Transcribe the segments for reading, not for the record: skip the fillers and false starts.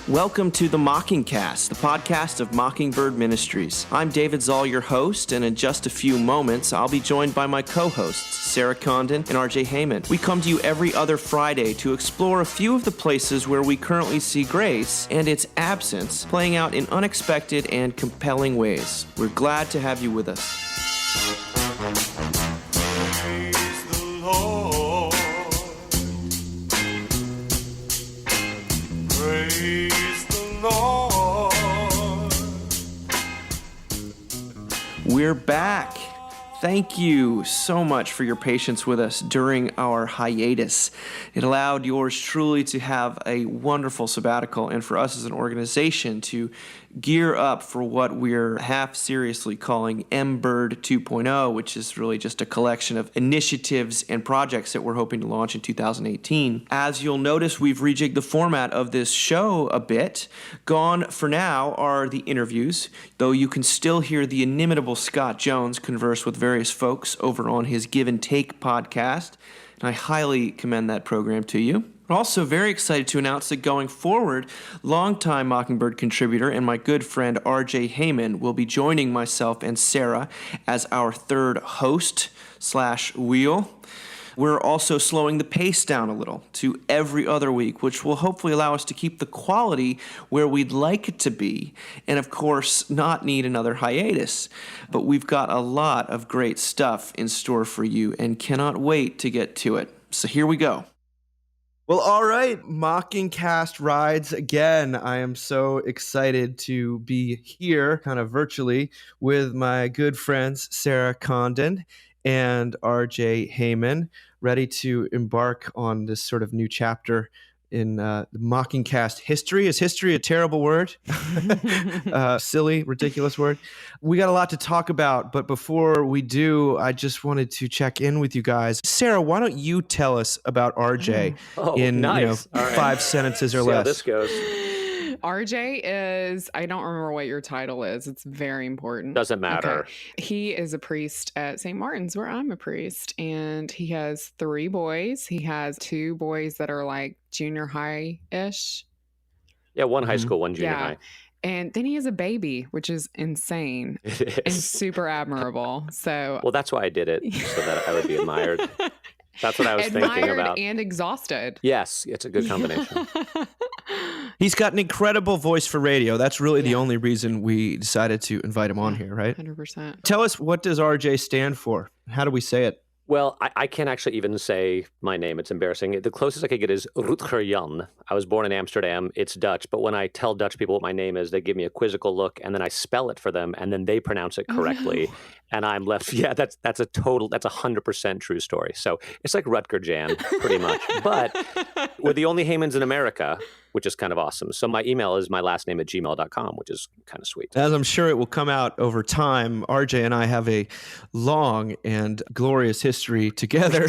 Welcome to the Mockingcast, the podcast of Mockingbird Ministries. I'm David Zoll, your host, and in just a few moments, I'll be joined by my co-hosts, Sarah Condon and RJ Heijmen. We come to you every other Friday to explore a few of the places where we currently see grace and its absence playing out in unexpected and compelling ways. We're glad to have you with us. Praise the Lord. Praise the Lord. We're back. Thank you so much for your patience with us during our hiatus. It allowed yours truly to have a wonderful sabbatical and for us as an organization to gear up for what we're half seriously calling MBird 2.0, which is really just a collection of initiatives and projects that we're hoping to launch in 2018. As you'll notice, we've rejigged the format of this show a bit. Gone for now are the interviews, though you can still hear the inimitable Scott Jones converse with various folks over on his Give and Take podcast, and I highly commend that program to you. I'm also very excited to announce that going forward, longtime Mockingbird contributor and my good friend RJ Heijmen will be joining myself and Sarah as our third host/wheel. We're also slowing the pace down a little to every other week, which will hopefully allow us to keep the quality where we'd like it to be, and of course, not need another hiatus. But we've got a lot of great stuff in store for you and cannot wait to get to it. So here we go. Well, all right, Mockingcast rides again. I am so excited to be here, kind of virtually, with my good friends Sarah Condon and RJ Heijmen, ready to embark on this sort of new chapter in the Mockingcast history. Is history a terrible word? Silly, ridiculous word. We got a lot to talk about, but before we do, I just wanted to check in with you guys. Sarah, why don't you tell us about RJ in nice. 5 sentences or See less? how this goes. RJ is, I don't remember what your title is. It's very important. Doesn't matter. Okay. He is a priest at St. Martin's, where I'm a priest, and he has 3 boys. He has 2 boys that are like junior high-ish. Yeah, one high school, one junior high. And then he has a baby, which is insane It and is. super admirable. So Well, that's why I did it, so that I would be admired. That's what I was thinking admired about. and exhausted. Yes, it's a good combination. He's got an incredible voice for radio. That's really the only reason we decided to invite him on here, right? 100%. Tell us, what does RJ stand for? How do we say it? Well, I can't actually even say my name. It's embarrassing. The closest I could get is Rutger Jan. I was born in Amsterdam. It's Dutch. But when I tell Dutch people what my name is, they give me a quizzical look, and then I spell it for them, and then they pronounce it correctly. Oh, no. And I'm left, that's 100% true story. So it's like Rutger Jan, pretty much. But we're the only Heijmens in America, which is kind of awesome. So my email is my last name @gmail.com, which is kind of sweet. As I'm sure it will come out over time, RJ and I have a long and glorious history together.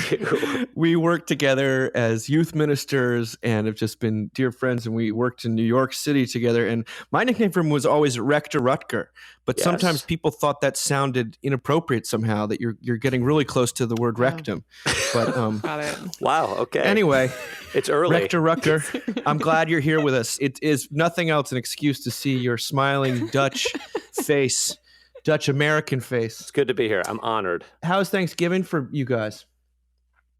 We worked together as youth ministers and have just been dear friends, and we worked in New York City together. And my nickname for him was always Rector Rutger. But Yes. sometimes people thought that sounded inappropriate somehow, that you're getting really close to the word rectum. But Got it. Wow, okay. anyway, It's early. Rector Rutger, I'm glad you're here with us. It is nothing else an excuse to see your smiling Dutch face, Dutch American face. It's good to be here. I'm honored. How's Thanksgiving for you guys?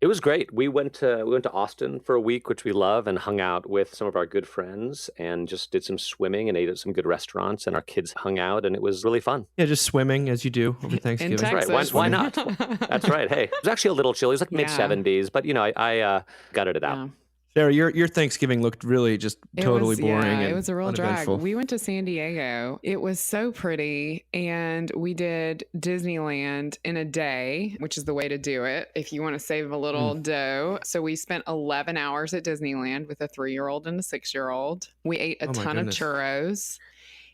It was great. We went to Austin for a week, which we love, and hung out with some of our good friends and just did some swimming and ate at some good restaurants, and our kids hung out, and it was really fun. Yeah, just swimming as you do over Thanksgiving. Texas. Right. Why not? That's right. Hey, it was actually a little chilly. It was like Yeah. mid-70s, but I gutted it out. Yeah. Sarah, your Thanksgiving looked really just totally boring. Yeah, and it was a real drag. uneventful. We went to San Diego. It was so pretty. And we did Disneyland in a day, which is the way to do it if you want to save a little dough. So we spent 11 hours at Disneyland with a 3-year-old and a 6-year-old. We ate a Oh my ton goodness. of churros.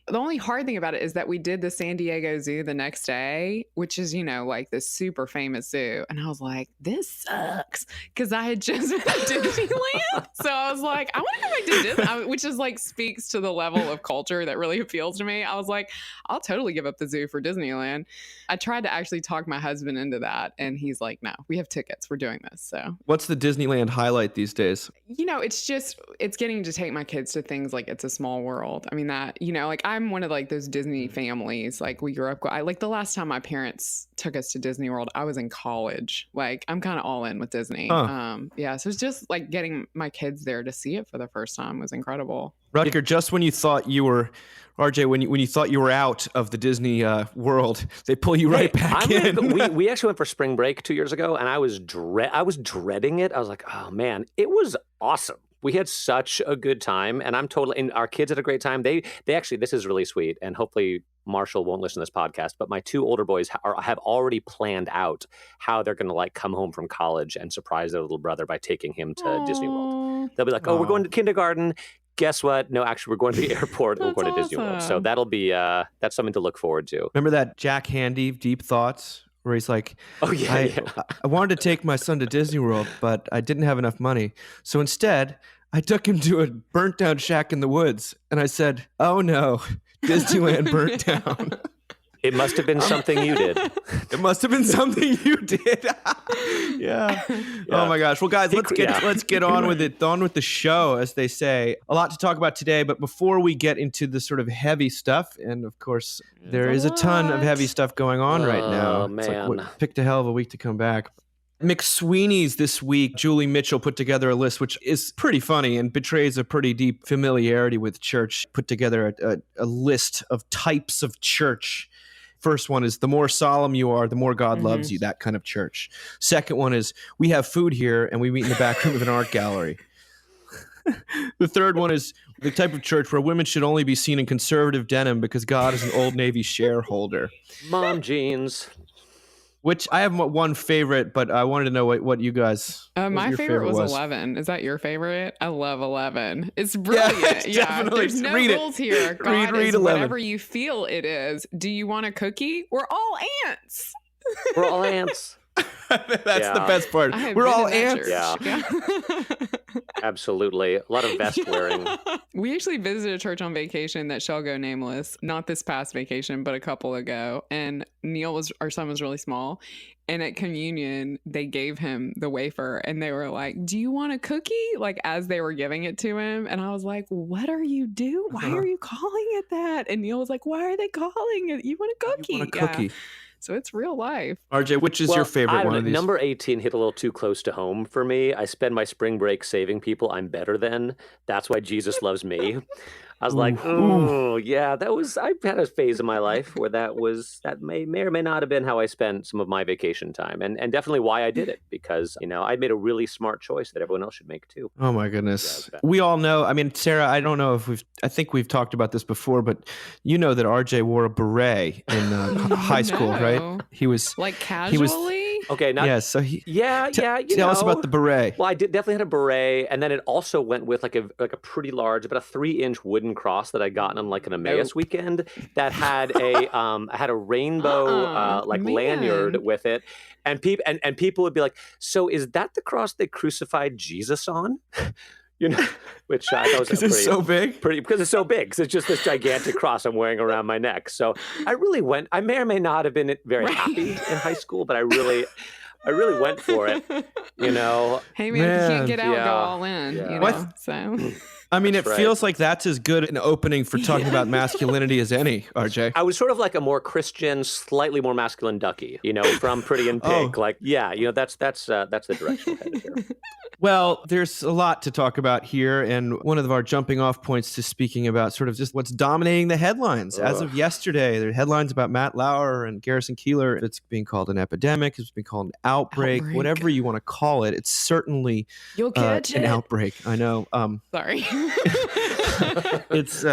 The only hard thing about it is that we did the San Diego Zoo the next day, which is, like this super famous zoo. And I was like, this sucks. Because I had just been to Disneyland. So I was like, I want to go back to Disney, which is like speaks to the level of culture that really appeals to me. I was like, I'll totally give up the zoo for Disneyland. I tried to actually talk my husband into that. And he's like, no, we have tickets. We're doing this. So What's the Disneyland highlight these days? It's getting to take my kids to things like It's a Small World. I mean, that, like I'm one of like those Disney families. Like we grew up, like the last time my parents took us to Disney World, I was in college. Like I'm kind of all in with Disney. Huh. So it's just like getting my kids there to see it for the first time was incredible. Rutger, just when you thought you were, RJ, when you thought you were out of the Disney world, they pull you right back in. We actually went for spring break 2 years ago, and I was dreading it. I was like, oh man, it was awesome. We had such a good time, and and our kids had a great time. They actually, this is really sweet, and hopefully Marshall won't listen to this podcast, but my 2 older boys have already planned out how they're going to like come home from college and surprise their little brother by taking him to Disney World. They'll be like, oh, we're going to kindergarten. Guess what? No, actually, we're going to the airport. We're going to Disney World. So that'll be that's something to look forward to. Remember that Jack Handy Deep Thoughts where he's like, oh yeah, I wanted to take my son to Disney World, but I didn't have enough money. So instead, I took him to a burnt down shack in the woods. And I said, oh no, Disneyland burnt down. It must have been something you did. It must have been something you did. Yeah. Oh my gosh. Well, guys, let's get on with it. On with the show, as they say. A lot to talk about today, but before we get into the sort of heavy stuff, and of course, there is a ton of heavy stuff going on right now. Oh man. Picked a hell of a week to come back. McSweeney's this week, Julie Mitchell put together a list, which is pretty funny and betrays a pretty deep familiarity with church. Put together a list of types of church. First one is the more solemn you are, the more God loves you, that kind of church. Second one is we have food here and we meet in the back room of an art gallery. The third one is the type of church where women should only be seen in conservative denim because God is an Old Navy shareholder. Mom jeans. Which I have one favorite, but I wanted to know what you guys. My favorite was 11. Is that your favorite? I love 11. It's brilliant. Yeah, definitely. There's no Read rules here. God read is 11. whatever you feel it is. Do you want a cookie? We're all ants. We're all ants. That's the best part. We're all ants. Yeah. Absolutely. A lot of vest wearing. We actually visited a church on vacation that shall go nameless. Not this past vacation, but a couple ago. And our son was really small. And at communion, they gave him the wafer and they were like, do you want a cookie? Like as they were giving it to him. And I was like, what are you doing? Why are you calling it that? And Neil was like, why are they calling it? You want a cookie? You want a cookie. Yeah. So it's real life. RJ, which is your favorite one of these? Number 18 hit a little too close to home for me. I spend my spring break saving people I'm better than. That's why Jesus loves me. I was like, oh, yeah, I had a phase in my life where that may or may not have been how I spent some of my vacation time. And definitely why I did it, because, I made a really smart choice that everyone else should make too. Oh my goodness. We all know, I mean, Sarah, I don't know if I think we've talked about this before, but you know that RJ wore a beret in high school, right? He was like casually? Okay. So tell us about the beret. Well, I definitely had a beret, and then it also went with like a pretty large, about a 3-inch wooden cross that I'd gotten on like an Emmaus weekend that had a rainbow lanyard with it, and people would be like, "So is that the cross they crucified Jesus on?" Which I thought was because it's so big. Because it's so big. Because it's just this gigantic cross I'm wearing around my neck. So I may or may not have been very happy in high school, but I really went for it. Hey man, if you can't get out, go all in. Yeah. So. I mean, it feels like that's as good an opening for talking about masculinity as any, RJ. I was sort of like a more Christian, slightly more masculine Ducky, from Pretty in Pink. That's the direction we're headed here. Well, there's a lot to talk about here, and one of our jumping off points to speaking about sort of just what's dominating the headlines. As of yesterday, there are headlines about Matt Lauer and Garrison Keillor. It's being called an epidemic. It's being called an outbreak. Whatever you want to call it. It's certainly You'll catch an outbreak. I know. Sorry. It's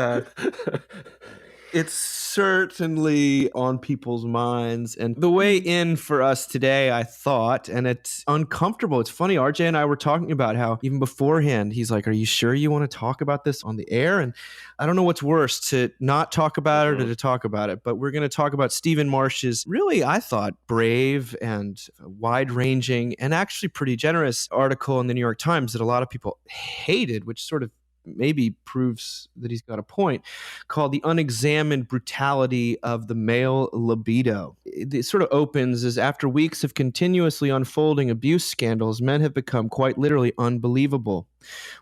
It's certainly on people's minds. And the way in for us today, I thought, and it's uncomfortable. It's funny, RJ and I were talking about how even beforehand, he's like, are you sure you want to talk about this on the air? And I don't know what's worse, to not talk about it or to talk about it. But we're going to talk about Stephen Marsh's really, I thought, brave and wide-ranging and actually pretty generous article in the New York Times that a lot of people hated, which sort of maybe proves that he's got a point, called The Unexamined Brutality of the Male Libido. It sort of opens as after weeks of continuously unfolding abuse scandals, men have become quite literally unbelievable.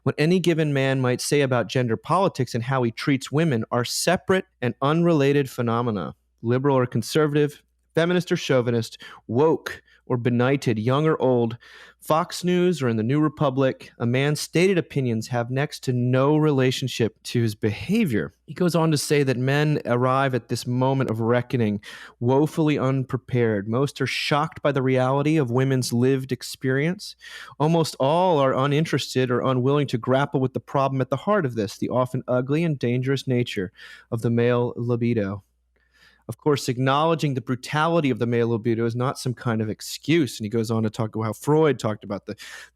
What any given man might say about gender politics and how he treats women are separate and unrelated phenomena. Liberal or conservative, feminist or chauvinist, woke or benighted, young or old, Fox News or in the New Republic, a man's stated opinions have next to no relationship to his behavior. He goes on to say that men arrive at this moment of reckoning woefully unprepared. Most are shocked by the reality of women's lived experience. Almost all are uninterested or unwilling to grapple with the problem at the heart of this, the often ugly and dangerous nature of the male libido. Of course, acknowledging the brutality of the male libido is not some kind of excuse. And he goes on to talk about how Freud talked about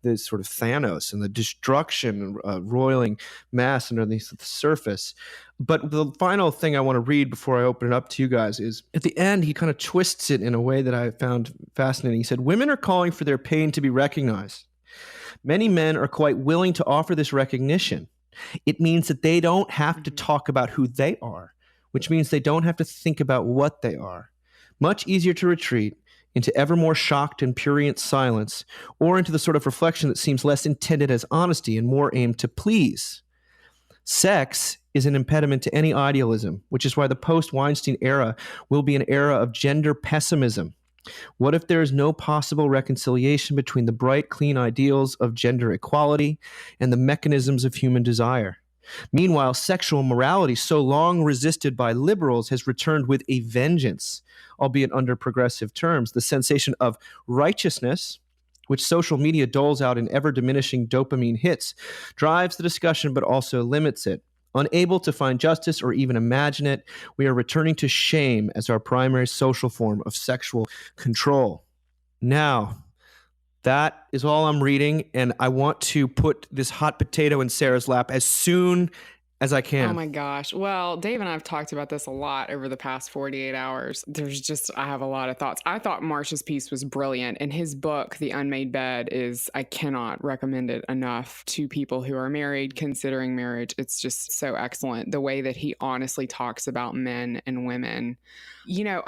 the sort of Thanos and the destruction, roiling mass underneath the surface. But the final thing I want to read before I open it up to you guys is at the end, he kind of twists it in a way that I found fascinating. He said, women are calling for their pain to be recognized. Many men are quite willing to offer this recognition. It means that they don't have to talk about who they are, which means they don't have to think about what they are. Much easier to retreat into ever more shocked and prurient silence, or into the sort of reflection that seems less intended as honesty and more aimed to please. Sex is an impediment to any idealism, which is why the post-Weinstein era will be an era of gender pessimism. What if there is no possible reconciliation between the bright, clean ideals of gender equality and the mechanisms of human desire? Meanwhile, sexual morality, so long resisted by liberals, has returned with a vengeance, albeit under progressive terms. The sensation of righteousness, which social media doles out in ever-diminishing dopamine hits, drives the discussion but also limits it. Unable to find justice or even imagine it, we are returning to shame as our primary social form of sexual control. Now, that is all I'm reading, and I want to put this hot potato in Sarah's lap as soon as I can. Oh my gosh. Well, Dave and I have talked about this a lot over the past 48 hours. I have a lot of thoughts. I thought Marsh's piece was brilliant, and his book, The Unmade Bed, I cannot recommend it enough to people who are married, considering marriage. It's just so excellent. The way that he honestly talks about men and women. You know,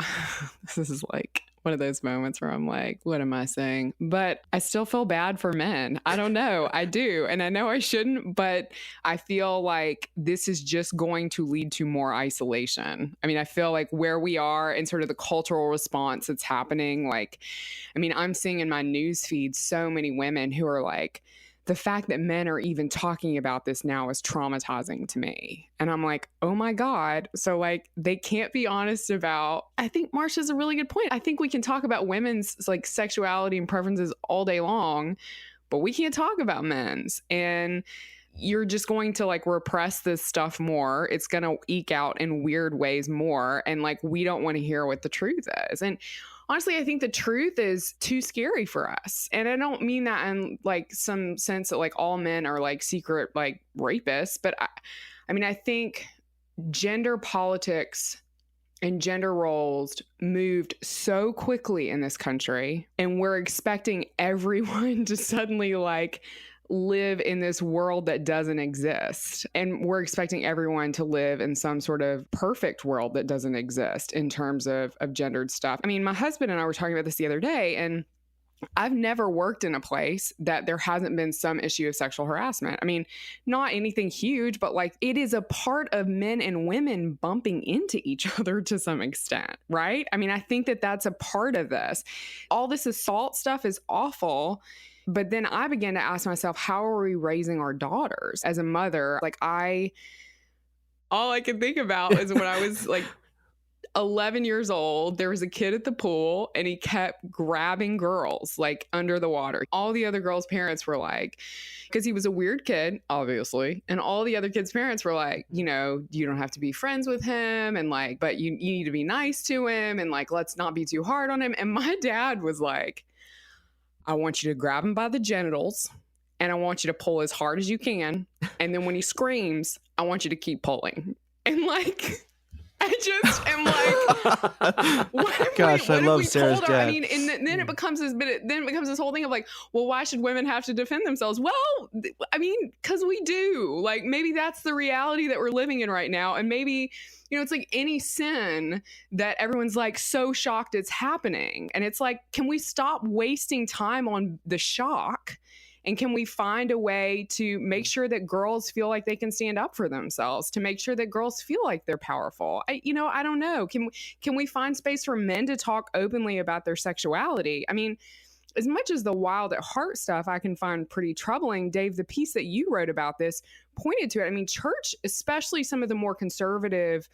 this is like one of those moments where I'm like, what am I saying? But I still feel bad for men. I don't know. I do. And I know I shouldn't, but I feel like this is just going to lead to more isolation. I mean, I feel like where we are and sort of the cultural response that's happening, like, I mean, I'm seeing in my news feed so many women who are like, the fact that men are even talking about this now is traumatizing to me. And I'm like, oh my God. So like, they can't be honest about, I think Marsh has a really good point. I think we can talk about women's like sexuality and preferences all day long, but we can't talk about men's. And you're just going to like repress this stuff more. It's going to eke out in weird ways more. And like, we don't want to hear what the truth is. And honestly, I think the truth is too scary for us. And I don't mean that in like some sense that like all men are like secret like rapists, but I mean, I think gender politics and gender roles moved so quickly in this country, and we're expecting everyone to suddenly like live in this world that doesn't exist. And we're expecting everyone to live in some sort of perfect world that doesn't exist in terms of gendered stuff. I mean, my husband and I were talking about this the other day, and I've never worked in a place that there hasn't been some issue of sexual harassment. I mean, not anything huge, but like it is a part of men and women bumping into each other to some extent, right? I mean, I think that that's a part of this. All this assault stuff is awful. But then I began to ask myself, how are we raising our daughters? As a mother, like all I could think about is when I was like 11 years old, there was a kid at the pool and he kept grabbing girls like under the water. All the other girls' parents were like, because he was a weird kid, obviously. And all the other kids' parents were like, you know, you don't have to be friends with him. And like, but you need to be nice to him. And like, let's not be too hard on him. And my dad was like, I want you to grab him by the genitals and I want you to pull as hard as you can. And then when he screams, I want you to keep pulling. And like, I just am like, Gosh, I love Sarah's dad. I mean, and then it becomes this whole thing of like, well, why should women have to defend themselves? Well, I mean, because we do. Like, maybe that's the reality that we're living in right now. And maybe, you know, it's like any sin that everyone's like so shocked it's happening. And it's like, can we stop wasting time on the shock? And can we find a way to make sure that girls feel like they can stand up for themselves, to make sure that girls feel like they're powerful? I don't know. Can we find space for men to talk openly about their sexuality? I mean, as much as the wild at heart stuff I can find pretty troubling, Dave, the piece that you wrote about this pointed to it. I mean, church, especially some of the more conservative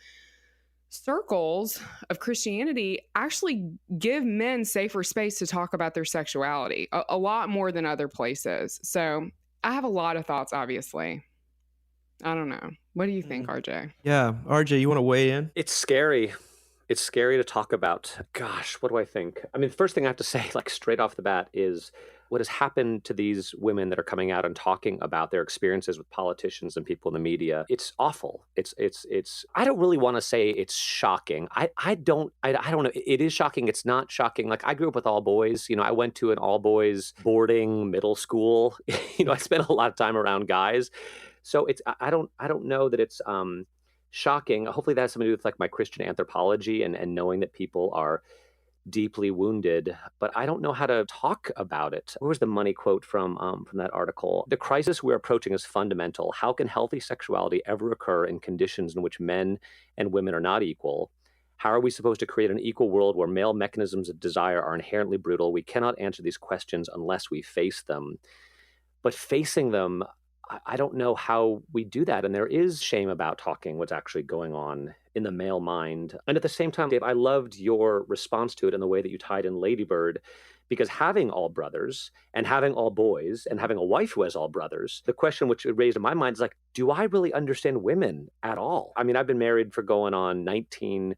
circles of Christianity, actually give men safer space to talk about their sexuality a lot more than other places. So I have a lot of thoughts, obviously. I don't know. What do you think, RJ? Yeah, RJ, you want to weigh in? It's scary. It's scary to talk about. Gosh, what do I think? I mean, the first thing I have to say, like straight off the bat, is what has happened to these women that are coming out and talking about their experiences with politicians and people in the media. It's awful. It's I don't really want to say it's shocking. I don't know. It is shocking. It's not shocking. Like, I grew up with all boys. You know, I went to an all boys boarding middle school. You know, I spent a lot of time around guys. So I don't know that it's shocking. Hopefully that has something to do with like my Christian anthropology and knowing that people are deeply wounded, but I don't know how to talk about it. Where was the money quote from that article? The crisis we're approaching is fundamental. How can healthy sexuality ever occur in conditions in which men and women are not equal? How are we supposed to create an equal world where male mechanisms of desire are inherently brutal? We cannot answer these questions unless we face them. But facing them, I don't know how we do that. And there is shame about talking what's actually going on in the male mind. And at the same time, Dave, I loved your response to it in the way that you tied in Lady Bird, because having all brothers and having all boys and having a wife who has all brothers, the question which it raised in my mind is like, do I really understand women at all? I mean, I've been married for going on 19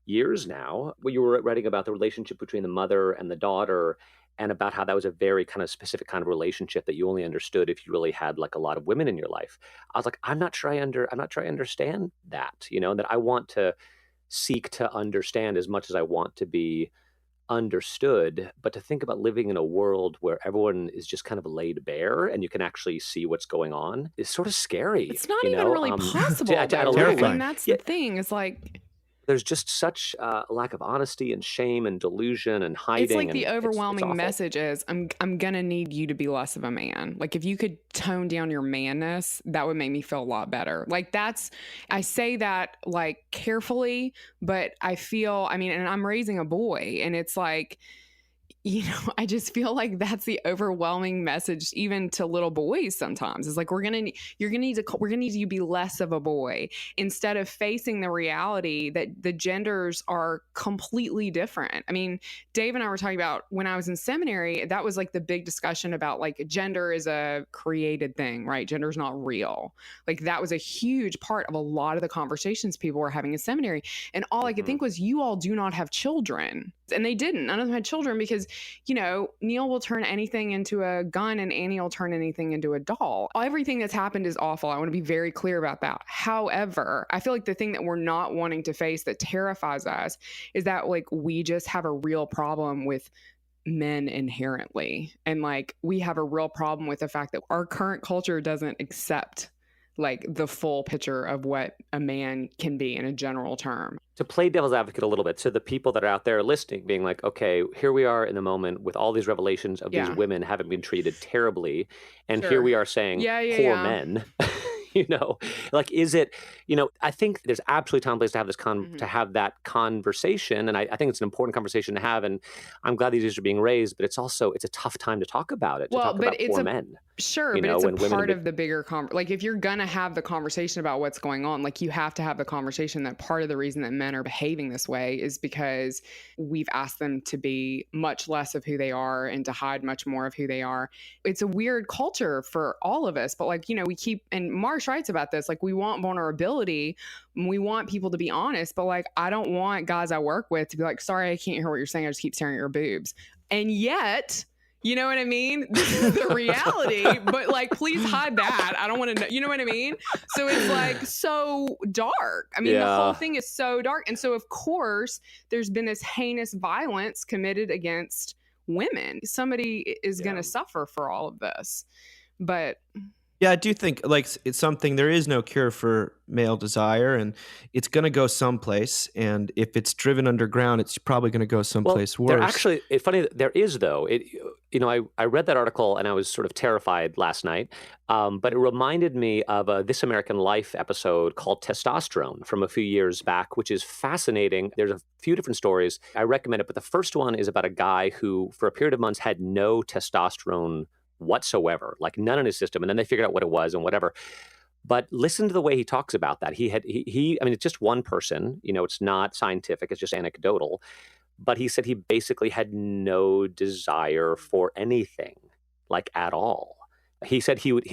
years now. Where you were writing about the relationship between the mother and the daughter, and about how that was a very kind of specific kind of relationship that you only understood if you really had like a lot of women in your life. I was like, I'm not sure I understand that, you know, that I want to seek to understand as much as I want to be understood, but to think about living in a world where everyone is just kind of laid bare and you can actually see what's going on is sort of scary. It's not even really possible. terrifying. That's the thing. It's like, there's just such a lack of honesty and shame and delusion and hiding. It's like the and overwhelming it's message is, I'm gonna need you to be less of a man. Like, if you could tone down your manness, that would make me feel a lot better. Like, I say that like carefully, but I feel, I mean, and I'm raising a boy, and it's like, you know, I just feel like that's the overwhelming message, even to little boys sometimes. It's like, we're going to need you to be less of a boy, instead of facing the reality that the genders are completely different. I mean, Dave and I were talking about when I was in seminary, that was like the big discussion about like gender is a created thing, right? Gender is not real. Like, that was a huge part of a lot of the conversations people were having in seminary. And all I could think was, you all do not have children. And they didn't. None of them had children because, you know, Neil will turn anything into a gun and Annie will turn anything into a doll. Everything that's happened is awful. I want to be very clear about that. However, I feel like the thing that we're not wanting to face that terrifies us is that like we just have a real problem with men inherently. And like we have a real problem with the fact that our current culture doesn't accept like the full picture of what a man can be in a general term. To play devil's advocate a little bit, so the people that are out there listening being like, okay, here we are in the moment with all these revelations of these women having been treated terribly. And here we are saying, poor men. You know, like, is it, you know, I think there's absolutely time and place to have this to have that conversation. And I think it's an important conversation to have. And I'm glad these issues are being raised, but it's a tough time to talk about it, to talk about poor men. Sure, You but know, it's a when women part of the bigger like if you're gonna have the conversation about what's going on, like you have to have the conversation that part of the reason that men are behaving this way is because we've asked them to be much less of who they are and to hide much more of who they are. It's a weird culture for all of us, but like, you know, we keep, and Marsh writes about this, like we want vulnerability, we want people to be honest, but like I don't want guys I work with to be like, sorry, I can't hear what you're saying, I just keep staring at your boobs. And yet, you know what I mean? This is the reality, but like, please hide that. I don't want to know. You know what I mean? So it's like so dark. I mean, the whole thing is so dark. And so, of course, there's been this heinous violence committed against women. Somebody is going to suffer for all of this. But Yeah, I do think like it's something, there is no cure for male desire, and it's going to go someplace. And if it's driven underground, it's probably going to go someplace worse. There actually, it's funny, there is though. I read that article and I was sort of terrified last night, but it reminded me of a This American Life episode called Testosterone from a few years back, which is fascinating. There's a few different stories. I recommend it, but the first one is about a guy who, for a period of months, had no testosterone whatsoever, like none in his system. And then they figured out what it was and whatever. But listen to the way he talks about that. I mean, it's just one person, you know, it's not scientific, it's just anecdotal. But he said he basically had no desire for anything, like at all. He said he would,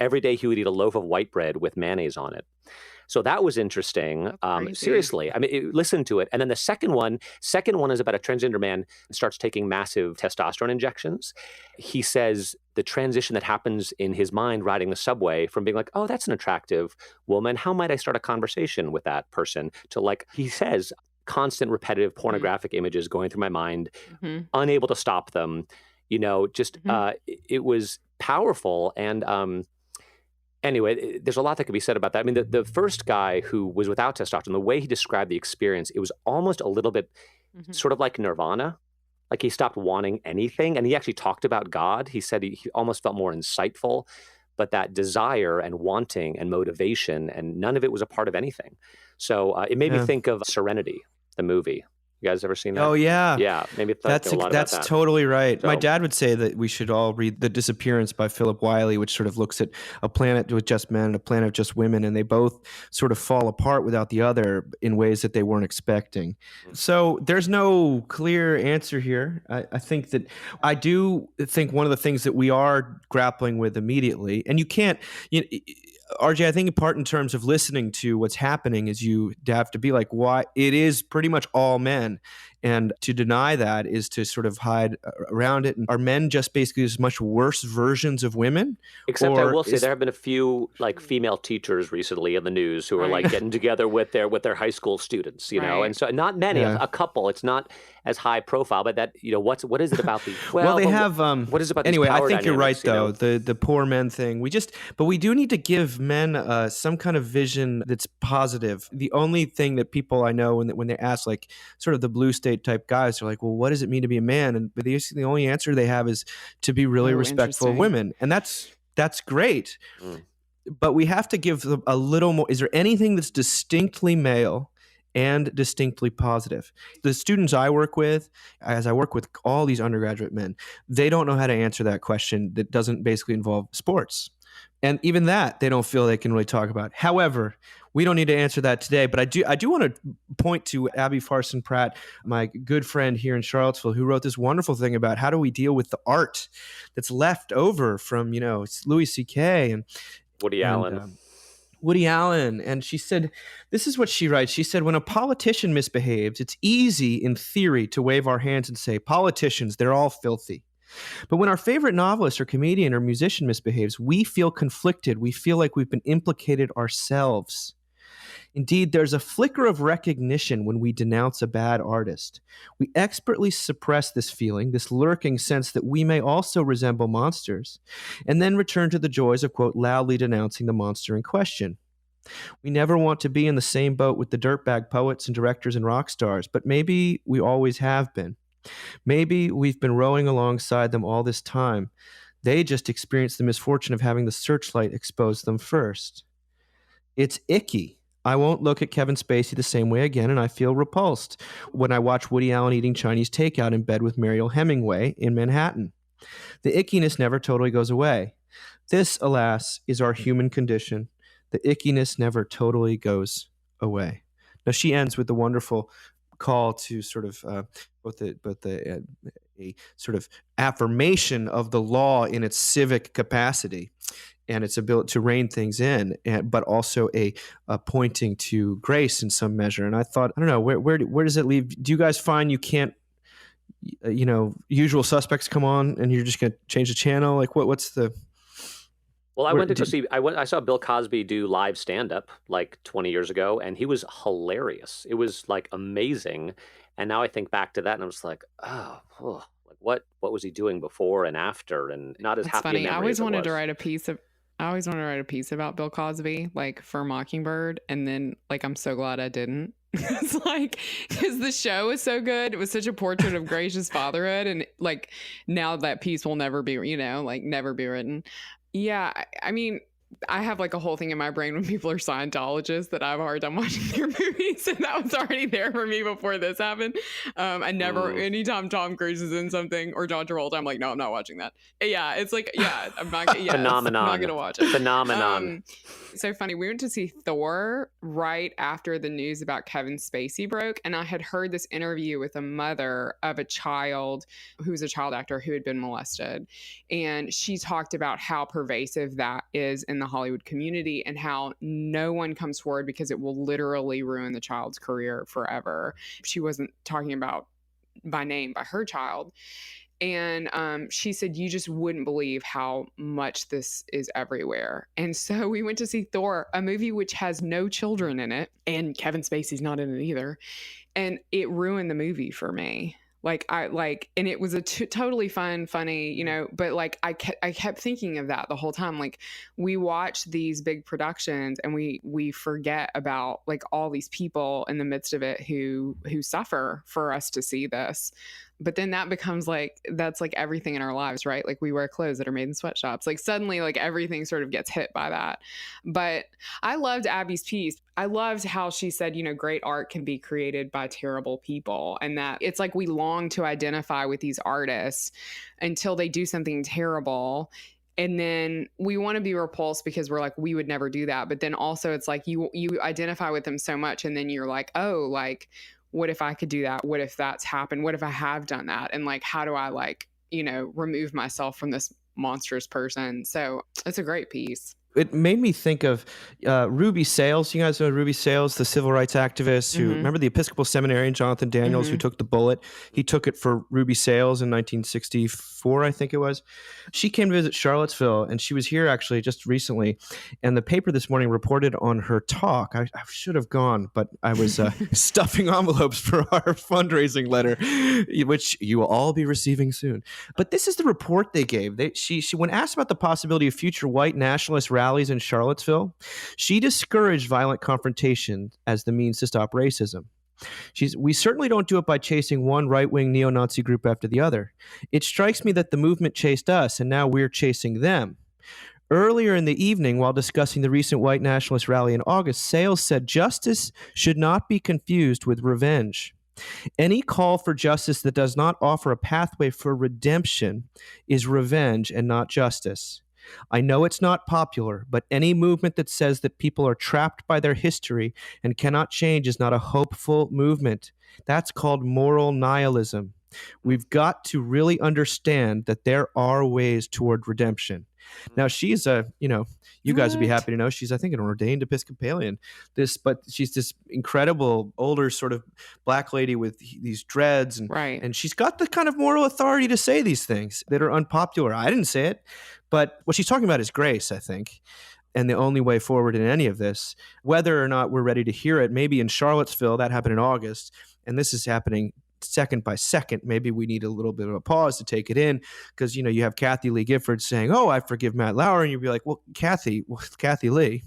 every day he would eat a loaf of white bread with mayonnaise on it. So that was interesting. Seriously, I mean, listen to it. And then the second one is about a transgender man who starts taking massive testosterone injections. He says the transition that happens in his mind riding the subway from being like, oh, that's an attractive woman, how might I start a conversation with that person, to, like, he says, constant repetitive pornographic images going through my mind, unable to stop them. You know, just it was powerful. And anyway, there's a lot that could be said about that. I mean, the first guy who was without testosterone, the way he described the experience, it was almost a little bit sort of like nirvana. Like he stopped wanting anything. And he actually talked about God. He said he almost felt more insightful, but that desire and wanting and motivation, and none of it was a part of anything. So it made me think of Serenity, the movie. You guys ever seen that? Oh, yeah. Yeah, maybe that's totally right. So, my dad would say that we should all read The Disappearance by Philip Wiley, which sort of looks at a planet with just men and a planet of just women, and they both sort of fall apart without the other in ways that they weren't expecting. So there's no clear answer here. I think that I do think one of the things that we are grappling with immediately, and you can't, RJ, I think in part in terms of listening to what's happening is you have to be like, why? It is pretty much all men. And to deny that is to sort of hide around it. And are men just basically as much worse versions of women? Except I will say there have been a few like female teachers recently in the news who are like getting together with their high school students, you know, and so not many, a couple. It's not as high profile, but that, you know, what is it about the well they have what is it about anyway? these power I think you're right dynamics, though. The poor men thing. But we do need to give men some kind of vision that's positive. The only thing that people I know when they ask like sort of the blue state type guys are like, well, what does it mean to be a man? And but the only answer they have is to be really respectful of women, and that's great. But we have to give them a little more. Is there anything that's distinctly male and distinctly positive? The students I work with, as I work with all these undergraduate men, they don't know how to answer that question that doesn't basically involve sports. And even that, they don't feel they can really talk about. However, we don't need to answer that today. But I do want to point to Abby Farson Pratt, my good friend here in Charlottesville, who wrote this wonderful thing about how do we deal with the art that's left over from, Louis C.K. and Woody Allen. Woody Allen. And she said, this is what she writes. She said, when a politician misbehaves, it's easy in theory to wave our hands and say, politicians, they're all filthy. But when our favorite novelist or comedian or musician misbehaves, we feel conflicted. We feel like we've been implicated ourselves. Indeed, there's a flicker of recognition when we denounce a bad artist. We expertly suppress this feeling, this lurking sense that we may also resemble monsters, and then return to the joys of, quote, loudly denouncing the monster in question. We never want to be in the same boat with the dirtbag poets and directors and rock stars, but maybe we always have been. Maybe we've been rowing alongside them all this time. They just experienced the misfortune of having the searchlight expose them first. It's icky. I won't look at Kevin Spacey the same way again, and I feel repulsed when I watch Woody Allen eating Chinese takeout in bed with Mariel Hemingway in Manhattan. The ickiness never totally goes away. This, alas, is our human condition. The ickiness never totally goes away. Now she ends with the wonderful call to sort of a sort of affirmation of the law in its civic capacity and its ability to rein things in, but also a pointing to grace in some measure. And I thought, I don't know, where does it leave? Do you guys find you can't, Usual Suspects come on and you're just going to change the channel? Like what's the... Well, I saw Bill Cosby do live stand-up like 20 years ago, and he was hilarious. It was like amazing. And now I think back to that and I was like, like what was he doing before and after, and not as That's happy a funny. memory I always as it wanted to was. write a piece about Bill Cosby, like for Mockingbird, and then like I'm so glad I didn't. It's like, because the show is so good. It was such a portrait of gracious fatherhood, and like now that piece will never be, never be written. Yeah, I mean, I have like a whole thing in my brain when people are Scientologists that I have a hard time watching their movies, and that was already there for me before this happened. I never, anytime Tom Cruise is in something or John Travolta, I'm like, no, I'm not watching that. Yeah, it's like, I'm not. Yeah, Phenomenon. I'm not gonna watch it. Phenomenon. So funny. We went to see Thor right after the news about Kevin Spacey broke, and I had heard this interview with a mother of a child who was a child actor who had been molested, and she talked about how pervasive that is in the Hollywood community and how no one comes forward because it will literally ruin the child's career forever. She wasn't talking about by name by her child. And she said, you just wouldn't believe how much this is everywhere. And so we went to see Thor, a movie which has no children in it, and Kevin Spacey's not in it either. And it ruined the movie for me. And it was a totally fun, funny, but like I kept thinking of that the whole time. Like, we watch these big productions and we forget about like all these people in the midst of it who suffer for us to see this. But then that becomes like, that's like everything in our lives, right? Like, we wear clothes that are made in sweatshops. Like, suddenly, like, everything sort of gets hit by that. But I loved Abby's piece. I loved how she said, great art can be created by terrible people. And that it's like we long to identify with these artists until they do something terrible. And then we want to be repulsed because we're like, we would never do that. But then also it's like you identify with them so much. And then you're like, oh, like, what if I could do that? What if that's happened? What if I have done that? And like, how do I remove myself from this monstrous person? So it's a great piece. It made me think of Ruby Sales. You guys know Ruby Sales, the civil rights activist who, remember the Episcopal seminarian Jonathan Daniels, who took the bullet? He took it for Ruby Sales in 1964, I think it was. She came to visit Charlottesville, and she was here actually just recently. And the paper this morning reported on her talk. I should have gone, but I was stuffing envelopes for our fundraising letter, which you will all be receiving soon. But this is the report they gave. She when asked about the possibility of future white nationalist rallies in Charlottesville, she discouraged violent confrontation as the means to stop racism. We certainly don't do it by chasing one right-wing neo-Nazi group after the other. It strikes me that the movement chased us, and now we're chasing them. Earlier in the evening, while discussing the recent white nationalist rally in August, Sales said justice should not be confused with revenge. Any call for justice that does not offer a pathway for redemption is revenge and not justice. I know it's not popular, but any movement that says that people are trapped by their history and cannot change is not a hopeful movement. That's called moral nihilism. We've got to really understand that there are ways toward redemption. Now, she's you guys would be happy to know she's, I think, an ordained Episcopalian. But she's this incredible older sort of black lady with these dreads, and she's got the kind of moral authority to say these things that are unpopular. I didn't say it, but what she's talking about is grace, I think. And the only way forward in any of this, whether or not we're ready to hear it, maybe in Charlottesville, that happened in August, and this is happening second by second. Maybe we need a little bit of a pause to take it in, because you have Kathy Lee Gifford saying, "Oh, I forgive Matt Lauer," and you'd be like, "Well, Kathy Lee,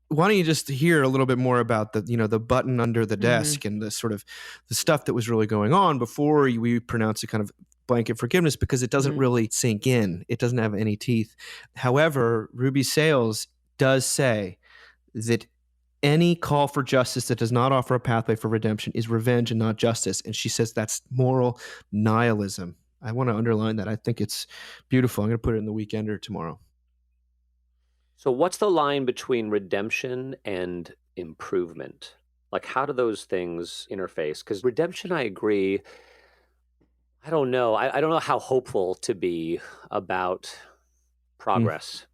why don't you just hear a little bit more about the button under the desk and the sort of the stuff that was really going on before we pronounce a kind of blanket forgiveness, because it doesn't really sink in. It doesn't have any teeth." However, Ruby Sales does say that any call for justice that does not offer a pathway for redemption is revenge and not justice. And she says that's moral nihilism. I want to underline that. I think it's beautiful. I'm going to put it in the Weekender tomorrow. So what's the line between redemption and improvement? Like, how do those things interface? Because redemption, I agree. I don't know. I don't know how hopeful to be about progress,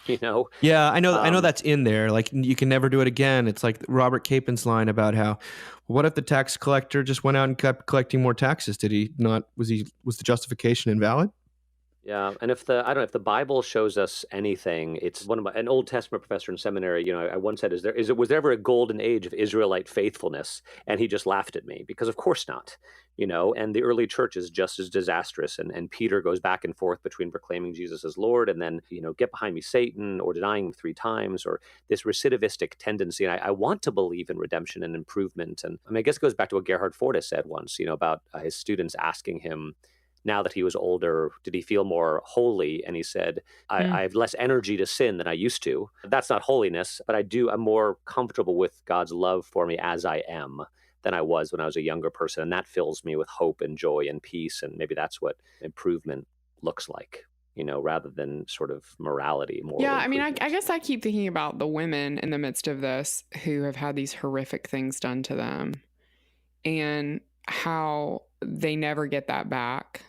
you know? Yeah, I know Um, that's in there. Like, you can never do it again. It's like Robert Capen's line about how, what if the tax collector just went out and kept collecting more taxes? Did he not? Was the justification invalid? Yeah, and if the I don't know if the Bible shows us anything, it's an Old Testament professor in seminary. I once said, was there ever a golden age of Israelite faithfulness? And he just laughed at me because of course not. And the early church is just as disastrous. And Peter goes back and forth between proclaiming Jesus as Lord and then get behind me, Satan, or denying him 3 times, or this recidivistic tendency. And I want to believe in redemption and improvement. And I mean, I guess it goes back to what Gerhard Forde said once, about his students asking him, now that he was older, did he feel more holy? And he said, I have less energy to sin than I used to. That's not holiness, but I'm more comfortable with God's love for me as I am than I was when I was a younger person. And that fills me with hope and joy and peace. And maybe that's what improvement looks like, rather than sort of morality, moral Yeah, I mean, I improvement. guess I keep thinking about the women in the midst of this who have had these horrific things done to them and how they never get that back,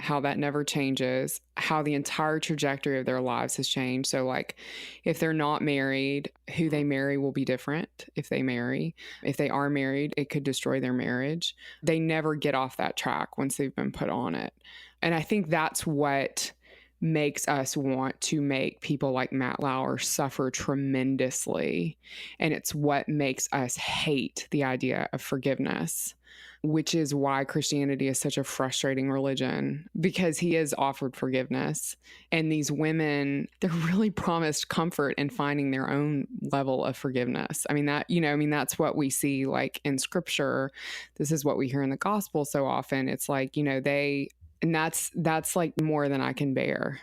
how that never changes, how the entire trajectory of their lives has changed. So, like, if they're not married, who they marry will be different if they marry. If they are married, it could destroy their marriage. They never get off that track once they've been put on it. And I think that's what makes us want to make people like Matt Lauer suffer tremendously. And it's what makes us hate the idea of forgiveness, which is why Christianity is such a frustrating religion, because he has offered forgiveness. And these women, they're really promised comfort in finding their own level of forgiveness. I mean, that's what we see like in scripture. This is what we hear in the gospel so often. It's like, and that's like more than I can bear.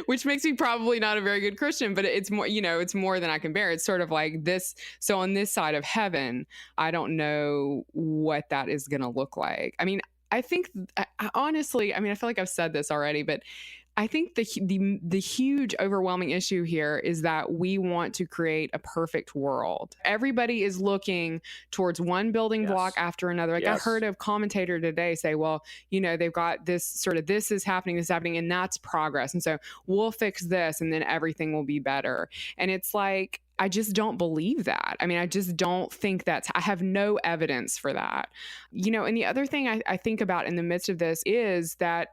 Which makes me probably not a very good Christian, but it's more, it's more than I can bear. It's sort of like this. So on this side of heaven, I don't know what that is going to look like. I mean, I think honestly, I feel like I've said this already, but I think the huge overwhelming issue here is that we want to create a perfect world. Everybody is looking towards one building block after another. Like, I heard a commentator today say, well, they've got this sort of, this is happening, and that's progress. And so we'll fix this and then everything will be better. And it's like, I just don't believe that. I mean, I just don't think I have no evidence for that. And the other thing I think about in the midst of this is that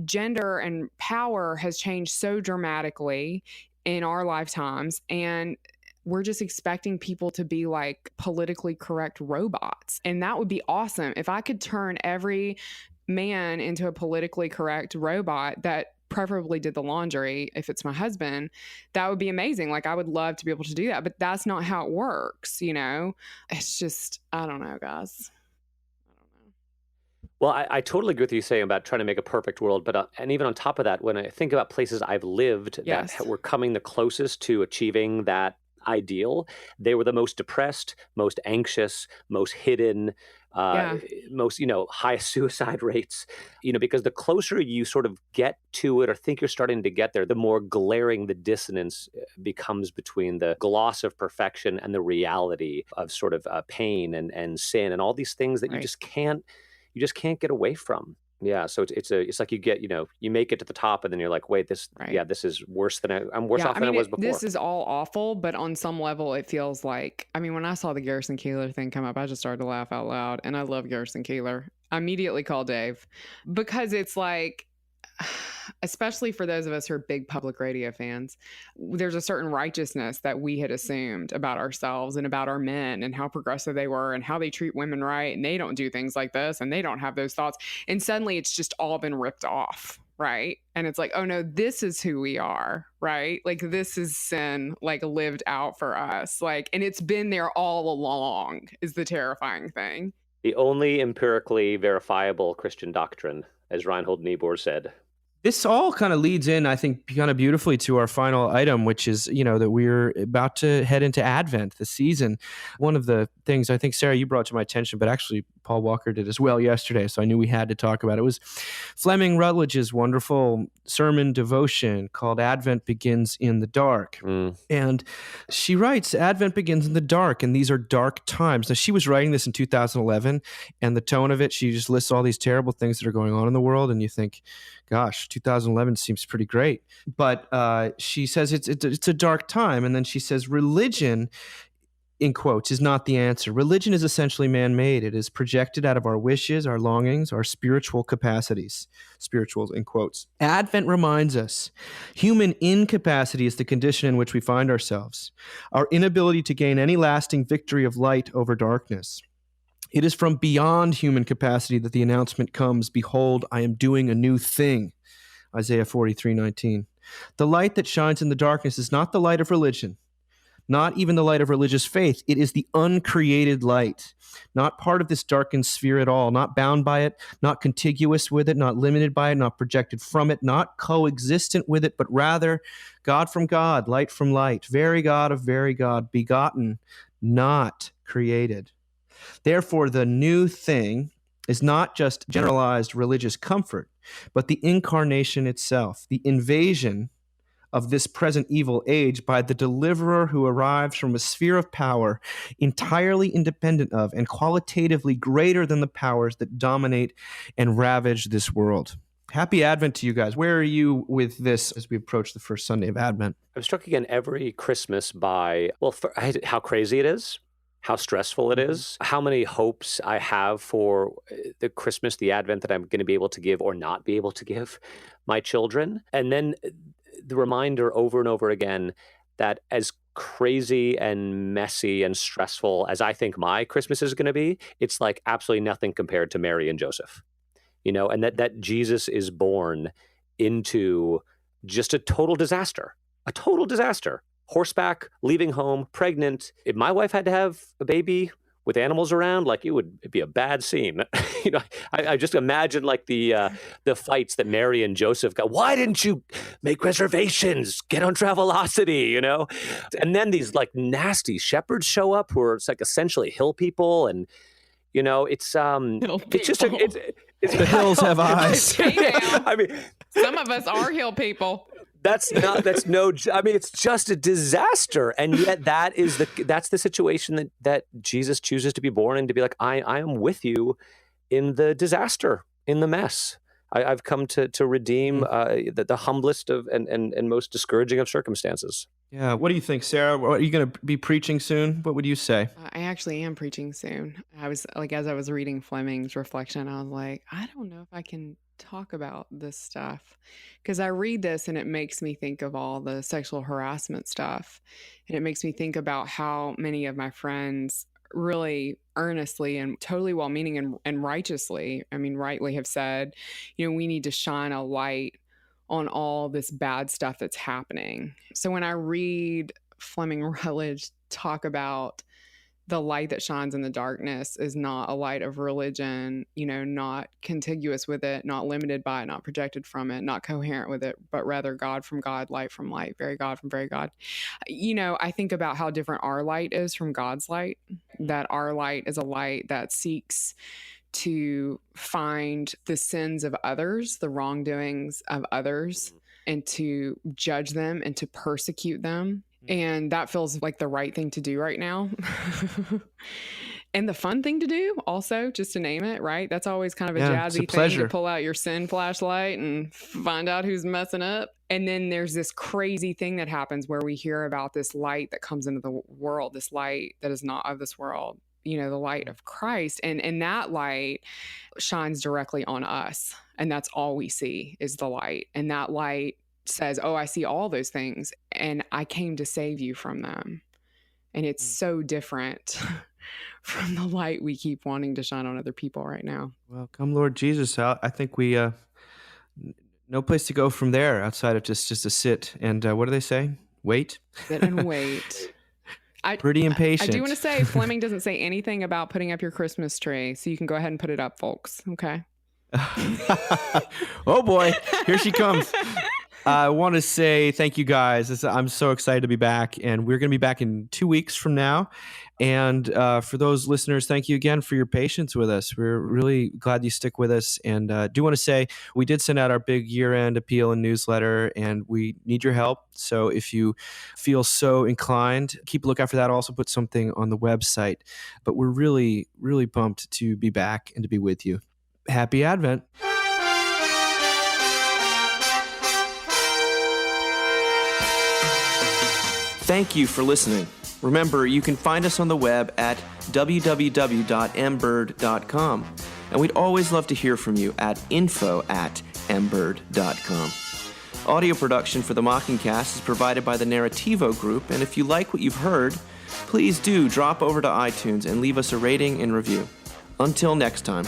gender and power has changed so dramatically in our lifetimes, and we're just expecting people to be like politically correct robots. And that would be awesome if I could turn every man into a politically correct robot that preferably did the laundry. If it's my husband, that would be amazing. Like, I would love to be able to do that, but that's not how it works. It's just, I don't know, guys. Well, I totally agree with you saying about trying to make a perfect world, but and even on top of that, when I think about places I've lived that were coming the closest to achieving that ideal, they were the most depressed, most anxious, most hidden, most highest suicide rates. Because the closer you sort of get to it or think you're starting to get there, the more glaring the dissonance becomes between the gloss of perfection and the reality of sort of pain and sin and all these things that you just can't get away from. Yeah, so it's like you make it to the top and then you're like, wait, this is worse than I'm worse off than I was before. This is all awful, but on some level it feels like, when I saw the Garrison Keillor thing come up, I just started to laugh out loud, and I love Garrison Keillor. I immediately called Dave, because it's like, especially for those of us who are big public radio fans, there's a certain righteousness that we had assumed about ourselves and about our men and how progressive they were and how they treat women right. And they don't do things like this and they don't have those thoughts. And suddenly it's just all been ripped off. Right. And it's like, oh no, this is who we are. Right. Like, this is sin, like, lived out for us. Like, and it's been there all along, is the terrifying thing. The only empirically verifiable Christian doctrine, as Reinhold Niebuhr said. This all kind of leads in, I think, kind of beautifully to our final item, which is, that we're about to head into Advent, the season. One of the things I think, Sarah, you brought to my attention, but actually Paul Walker did as well yesterday, so I knew we had to talk about it, was Fleming Rutledge's wonderful sermon devotion called Advent Begins in the Dark. And she writes, Advent begins in the dark, and these are dark times. Now, she was writing this in 2011, and the tone of it, she just lists all these terrible things that are going on in the world, and you think, gosh, 2011 seems pretty great. But she says it's a dark time. And then she says religion, in quotes, is not the answer. Religion is essentially man-made. It is projected out of our wishes, our longings, our spiritual capacities. Spirituals, in quotes. Advent reminds us human incapacity is the condition in which we find ourselves. Our inability to gain any lasting victory of light over darkness. It is from beyond human capacity that the announcement comes, behold, I am doing a new thing. Isaiah 43:19. The light that shines in the darkness is not the light of religion, not even the light of religious faith. It is the uncreated light, not part of this darkened sphere at all, not bound by it, not contiguous with it, not limited by it, not projected from it, not coexistent with it, but rather God from God, light from light, very God of very God, begotten, not created. Therefore, the new thing is not just generalized religious comfort, but the incarnation itself, the invasion of this present evil age by the deliverer who arrives from a sphere of power entirely independent of and qualitatively greater than the powers that dominate and ravage this world. Happy Advent to you guys. Where are you with this as we approach the first Sunday of Advent? I'm struck again every Christmas by, how crazy it is, how stressful it is, how many hopes I have for the Christmas, the Advent that I'm going to be able to give or not be able to give my children. And then the reminder over and over again that as crazy and messy and stressful as I think my Christmas is going to be, it's like absolutely nothing compared to Mary and Joseph, and that Jesus is born into just a total disaster. Horseback, leaving home, pregnant. If my wife had to have a baby with animals around, it'd be a bad scene. I just imagine the fights that Mary and Joseph got. Why didn't you make reservations? Get on Travelocity, And then these nasty shepherds show up who are essentially hill people, and it's just the hills have eyes. I mean, some of us are hill people. It's just a disaster. And yet that's the situation that Jesus chooses to be born in, to be like, I am with you in the disaster, in the mess. I've come to redeem the humblest of and most discouraging of circumstances. Yeah. What do you think, Sarah? Are you going to be preaching soon? What would you say? I actually am preaching soon. I was as I was reading Fleming's reflection, I was like, I don't know if I can talk about this stuff, because I read this and it makes me think of all the sexual harassment stuff, and it makes me think about how many of my friends really earnestly and totally well-meaning and righteously, rightly have said, we need to shine a light on all this bad stuff that's happening. So when I read Fleming Rutledge talk about the light that shines in the darkness is not a light of religion, not contiguous with it, not limited by it, not projected from it, not coherent with it, but rather God from God, light from light, very God from very God. I think about how different our light is from God's light, that our light is a light that seeks to find the sins of others, the wrongdoings of others, and to judge them and to persecute them. And that feels like the right thing to do right now. And the fun thing to do also, just to name it, right? That's always kind of a jazzy thing to pull out your sin flashlight and find out who's messing up. And then there's this crazy thing that happens where we hear about this light that comes into the world, this light that is not of this world, the light of Christ. And that light shines directly on us. And that's all we see is the light. And that light says, oh, I see all those things, and I came to save you from them. And it's so different from the light we keep wanting to shine on other people right now. Well, come Lord Jesus, I think we no place to go from there outside of just to sit and what do they say? Wait. Sit and wait. Pretty impatient. I do want to say Fleming doesn't say anything about putting up your Christmas tree, so you can go ahead and put it up, folks. Okay. Oh boy, here she comes. I want to say thank you guys. I'm so excited to be back, and we're going to be back in 2 weeks from now. And for those listeners, thank you again for your patience with us. We're really glad you stick with us. And do want to say we did send out our big year-end appeal and newsletter, and we need your help. So if you feel so inclined, keep a lookout for that. I'll also put something on the website. But we're really, really pumped to be back and to be with you. Happy Advent. Thank you for listening. Remember, you can find us on the web at www.mbird.com. And we'd always love to hear from you at info@mbird.com. Audio production for the Mockingcast is provided by the Narrativo Group, and if you like what you've heard, please do drop over to iTunes and leave us a rating and review. Until next time.